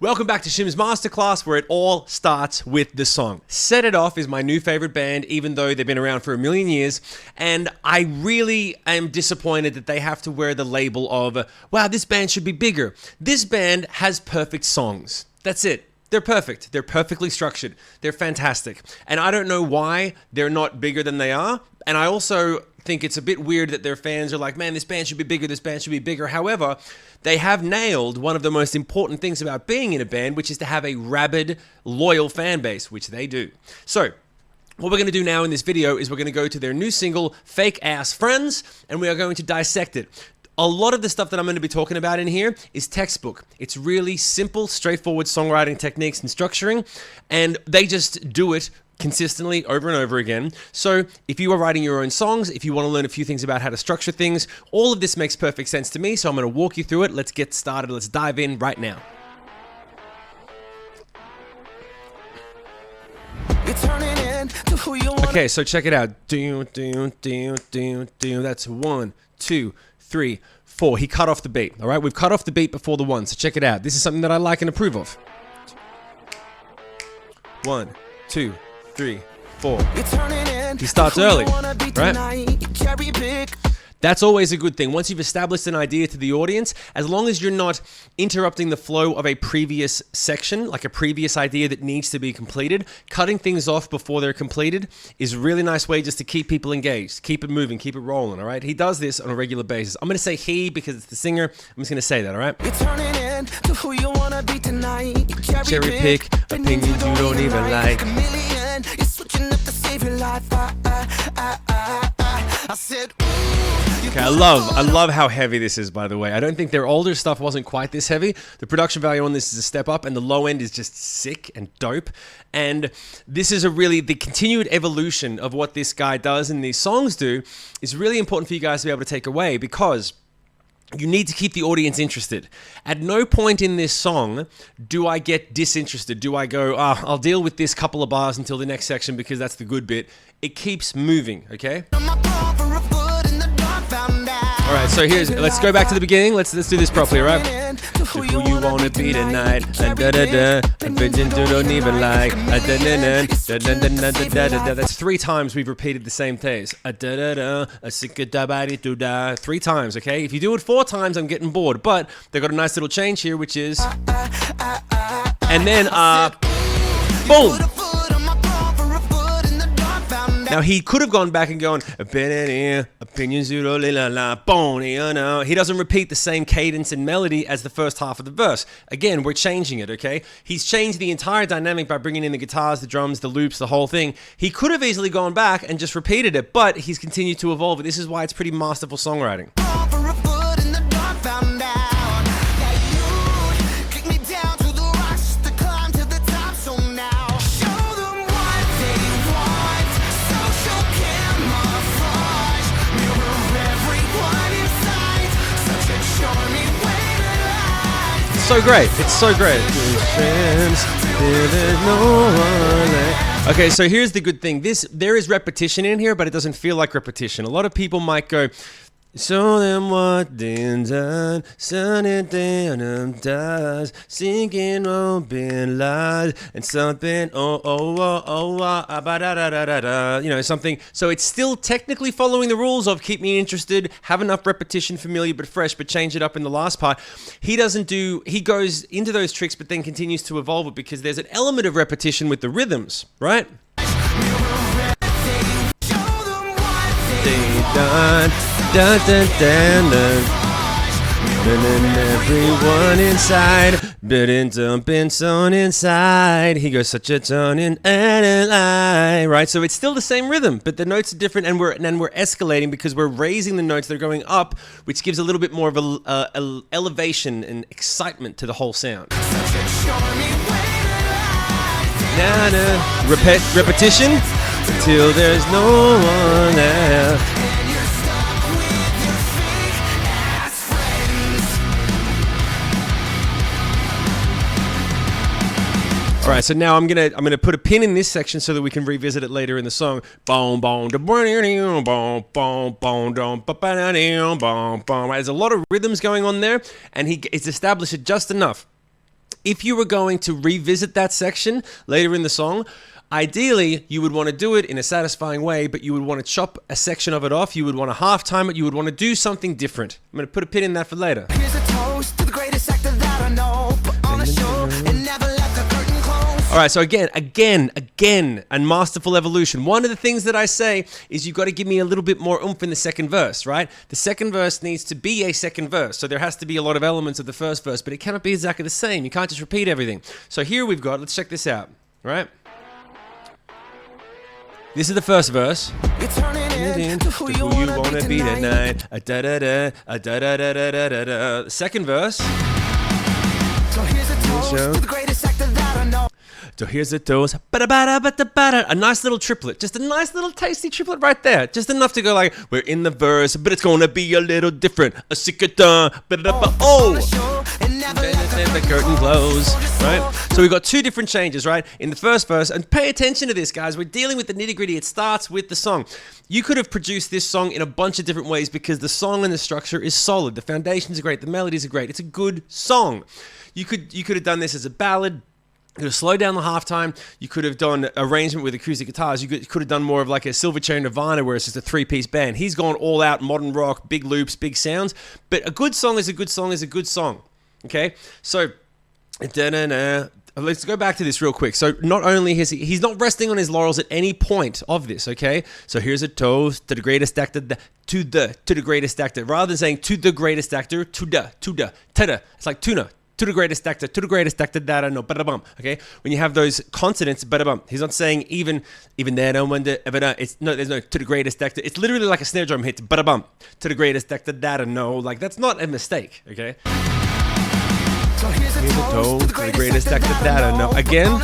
Welcome back to Shim's Masterclass, where it all starts with the song. Set It Off is my new favorite band, even though they've been around for a million years, and I really am disappointed that they have to wear the label of, wow, this band should be bigger. This band has perfect songs. That's it. They're perfect. They're perfectly structured. They're fantastic. And I don't know why they're not bigger than they are. And I also think it's a bit weird that their fans are like, man, this band should be bigger, this band should be bigger. However, they have nailed one of the most important things about being in a band, which is to have a rabid, loyal fan base, which they do. So, what we're going to do now in this video is we're going to go to their new single, Fake Ass Friends, and we are going to dissect it. A lot of the stuff that I'm going to be talking about in here is textbook. It's really simple, straightforward songwriting techniques and structuring, and they just do it consistently over and over again. So if you are writing your own songs, if you want to learn a few things about how to structure things, all of this makes perfect sense to me, so I'm going to walk you through it. Let's get started. Let's dive in right now. Okay, so check it out. That's 1, 2, 3, 4. He cut off the beat. All right, we've cut off the beat before the 1, so check it out. This is something that I like and approve of. 1, 2, 3, 4. He starts early, right? That's always a good thing. Once you've established an idea to the audience, as long as you're not interrupting the flow of a previous section, like a previous idea that needs to be completed, cutting things off before they're completed is a really nice way just to keep people engaged, keep it moving, keep it rolling, all right? He does this on a regular basis. I'm going to say he because it's the singer. I'm just going to say that, all right? Cherry pick, opinions you don't even like. Okay, I love how heavy this is, by the way. I don't think their older stuff wasn't quite this heavy. The production value on this is a step up, and the low end is just sick and dope. And this is the continued evolution of what this guy does and these songs do is really important for you guys to be able to take away, because you need to keep the audience interested. At no point in this song do I get disinterested. Do I go, I'll deal with this couple of bars until the next section because that's the good bit. It keeps moving, okay? All right, so let's go back to the beginning. Let's do this properly, all right? Who you wanna be tonight? Don't even like. That's 3 times we've repeated the same phrase. 3 times, okay? If you do it 4 times, I'm getting bored. But they've got a nice little change here, which is, and then boom. Now, he could have gone back and gone, opinions, he doesn't repeat the same cadence and melody as the first half of the verse. Again, we're changing it, okay? He's changed the entire dynamic by bringing in the guitars, the drums, the loops, the whole thing. He could have easily gone back and just repeated it, but he's continued to evolve it. This is why it's pretty masterful songwriting. So great. It's so great. Okay, so here's the good thing. There is repetition in here, but it doesn't feel like repetition. A lot of people might go, so then what done, sunny day does, sinking open lies, and something, something. So it's still technically following the rules of keep me interested, have enough repetition, familiar but fresh, but change it up in the last part. He goes into those tricks, but then continues to evolve it because there's an element of repetition with the rhythms, right? Dun, dun, dun, dun. And everyone inside, dumping son inside. He goes such a ton in and I, right? So it's still the same rhythm, but the notes are different, and we're escalating because we're raising the notes. They're going up, which gives a little bit more of a elevation and excitement to the whole sound. Repetition till there's no one else. All right, so now I'm gonna put a pin in this section so that we can revisit it later in the song. There's a lot of rhythms going on there, and it's established it just enough. If you were going to revisit that section later in the song, ideally, you would want to do it in a satisfying way, but you would want to chop a section of it off. You would want to half time it. You would want to do something different. I'm going to put a pin in that for later. Here's a toast to the greatest actor that I know. Put on a show and never let the curtain close. All right, so again, and Masterful evolution. One of the things that I say is you've got to give me a little bit more oomph in the second verse, right? The second verse needs to be a second verse. So there has to be a lot of elements of the first verse, but it cannot be exactly the same. You can't just repeat everything. So here we've got, let's check this out, right? This is the first verse. You're turning into who you wanna be tonight. The second verse. So here's a toast to the greatest actor that I know. So here's the toast. A nice little triplet. Just a nice little tasty triplet right there. Just enough to go like, we're in the verse, but it's gonna be a little different. A the curtain close, right? So we've got two different changes, right? In the first verse, and pay attention to this, guys. We're dealing with the nitty-gritty. It starts with the song. You could have produced this song in a bunch of different ways because the song and the structure is solid. The foundations are great. The melodies are great. It's a good song. You could have done this as a ballad. You could have slowed down the halftime. You could have done arrangement with acoustic guitars. You could have done more of like a Silverchair Nirvana where it's just a three-piece band. He's gone all out modern rock, big loops, big sounds. But a good song is a good song is a good song. Okay? So, let's go back to this real quick. So not only is he's not resting on his laurels at any point of this, okay? So here's a toast to the greatest actor, to the greatest actor. Rather than saying to the greatest actor, to the, ta-da. It's like tuna. To the greatest actor, that I know, ba-da-bum, okay? When you have those consonants, ba-da-bum, he's not saying even there, no wonder, it's no, there's no to the greatest actor. It's literally like a snare drum hit, ba-da-bum, to the greatest actor, that I know. Like, that's not a mistake, okay? So here's a toast to the greatest actor that I know. Again,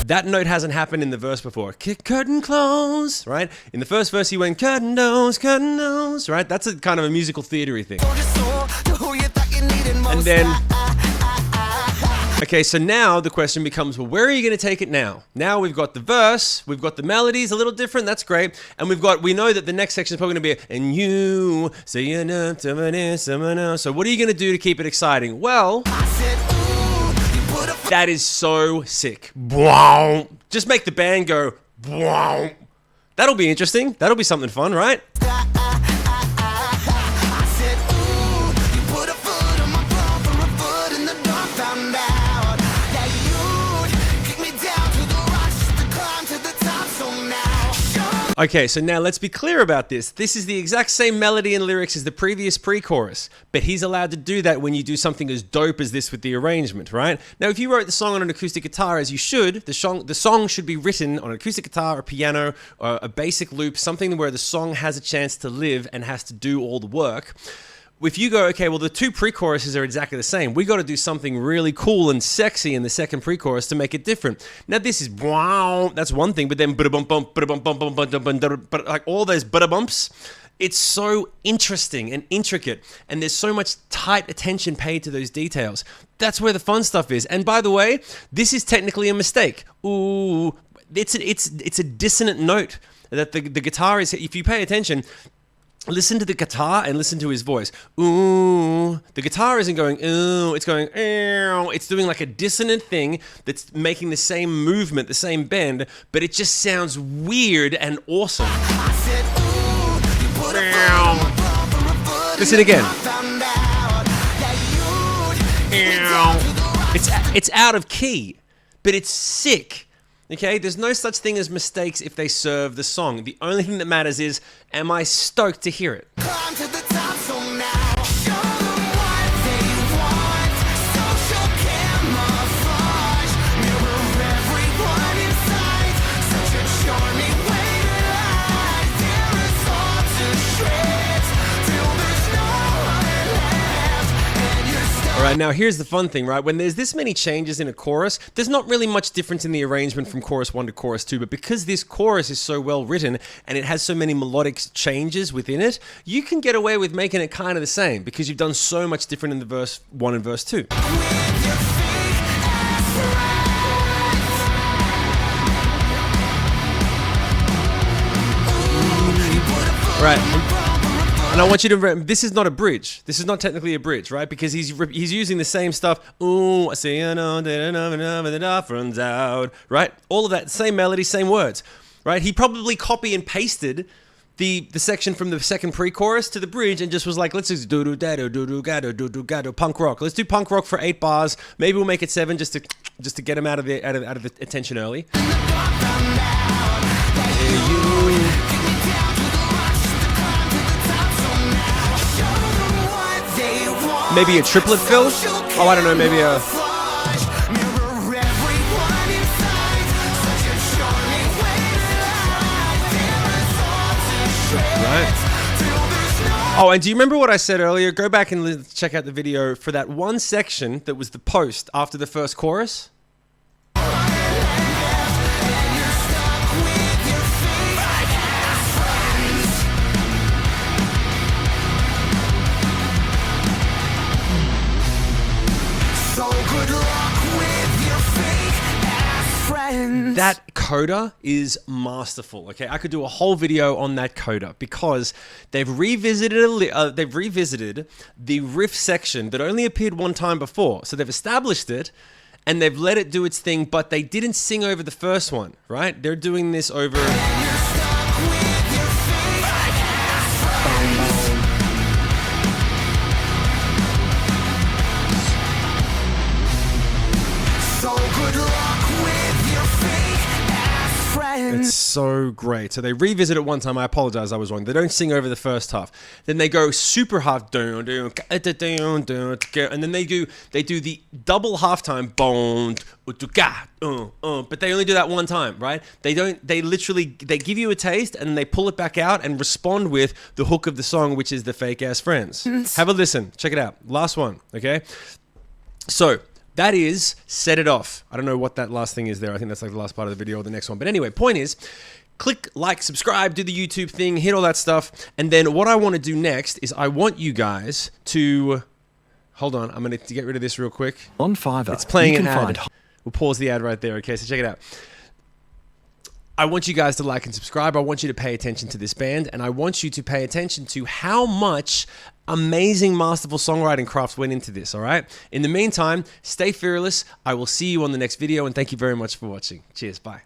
that note hasn't happened in the verse before. Curtain close, right? In the first verse, he went curtain nose, right? That's a kind of a musical theater-y thing. And then, okay, so now the question becomes, well, where are you going to take it now? Now we've got the verse, we've got the melodies, a little different, that's great. And we know that the next section is probably going to be, and you say, so what are you going to do to keep it exciting? Well, that is so sick. Just make the band go, that'll be interesting. That'll be something fun, right? Okay, so now let's be clear about this. This is the exact same melody and lyrics as the previous pre-chorus, but he's allowed to do that when you do something as dope as this with the arrangement, right? Now, if you wrote the song on an acoustic guitar, as you should, the song should be written on an acoustic guitar, a piano, or a basic loop, something where the song has a chance to live and has to do all the work. If you go, okay, well, the two pre-choruses are exactly the same. We got to do something really cool and sexy in the second pre-chorus to make it different. Now, this is wow, that's one thing, but then like all those bumps, it's so interesting and intricate, and there's so much tight attention paid to those details. That's where the fun stuff is. And by the way, this is technically a mistake. Ooh, it's a dissonant note that the guitar is. If you pay attention. Listen to the guitar and listen to his voice. Ooh. The guitar isn't going, ooh, it's going, ew. It's doing like a dissonant thing that's making the same movement, the same bend, but it just sounds weird and awesome. Listen again. It's out of key, but it's sick. Okay, there's no such thing as mistakes if they serve the song. The only thing that matters is, am I stoked to hear it? Climb to the top, so now show them what they want. Social camouflage, mirror everyone in sight. Such a charming way to lie. Tear us all to shreds till there's no one left. And you're stuck. All right, now here's the fun thing, right? When there's this many changes in a chorus, there's not really much difference in the arrangement from chorus 1 to chorus 2, but because this chorus is so well written and it has so many melodic changes within it, you can get away with making it kind of the same because you've done so much different in the verse 1 and verse 2. With your fake ass friends. Right. And I want you to remember, this is not a bridge. This is not technically a bridge, right? Because he's using the same stuff. Ooh, I see, I know, runs out, right? All of that, same melody, same words, right? He probably copy and pasted the section from the second pre-chorus to the bridge and just was like, let's just do punk rock. Let's do punk rock for 8 bars. Maybe we'll make it 7 just to get him out of the attention early. Maybe a triplet fill? Oh, I don't know, maybe a... Right. Oh, and do you remember what I said earlier? Go back and check out the video for that one section that was the post after the first chorus. That coda is masterful. Okay, I could do a whole video on that coda because they've revisited the riff section that only appeared one time before. So they've established it and they've let it do its thing, but they didn't sing over the first one, right? They're doing this over. It's so great. So they revisit it one time. I apologize, I was wrong. They don't sing over the first half. Then they go super half, and then they do the double halftime, but they only do that one time, right? They give you a taste and they pull it back out and respond with the hook of the song, which is the fake ass friends. Have a listen. Check it out. Last one, okay? So that is Set It Off. I don't know what that last thing is there. I think that's like the last part of the video or the next one. But anyway, point is, click like, subscribe, do the YouTube thing, hit all that stuff. And then what I want to do next is I want you guys to... Hold on, I'm going to get rid of this real quick. On Fiverr, it's playing an ad. We'll pause the ad right there, okay? So check it out. I want you guys to like and subscribe. I want you to pay attention to this band, and I want you to pay attention to how much amazing masterful songwriting craft went into this, all right? In the meantime, stay fearless. I will see you on the next video, and thank you very much for watching. Cheers, bye.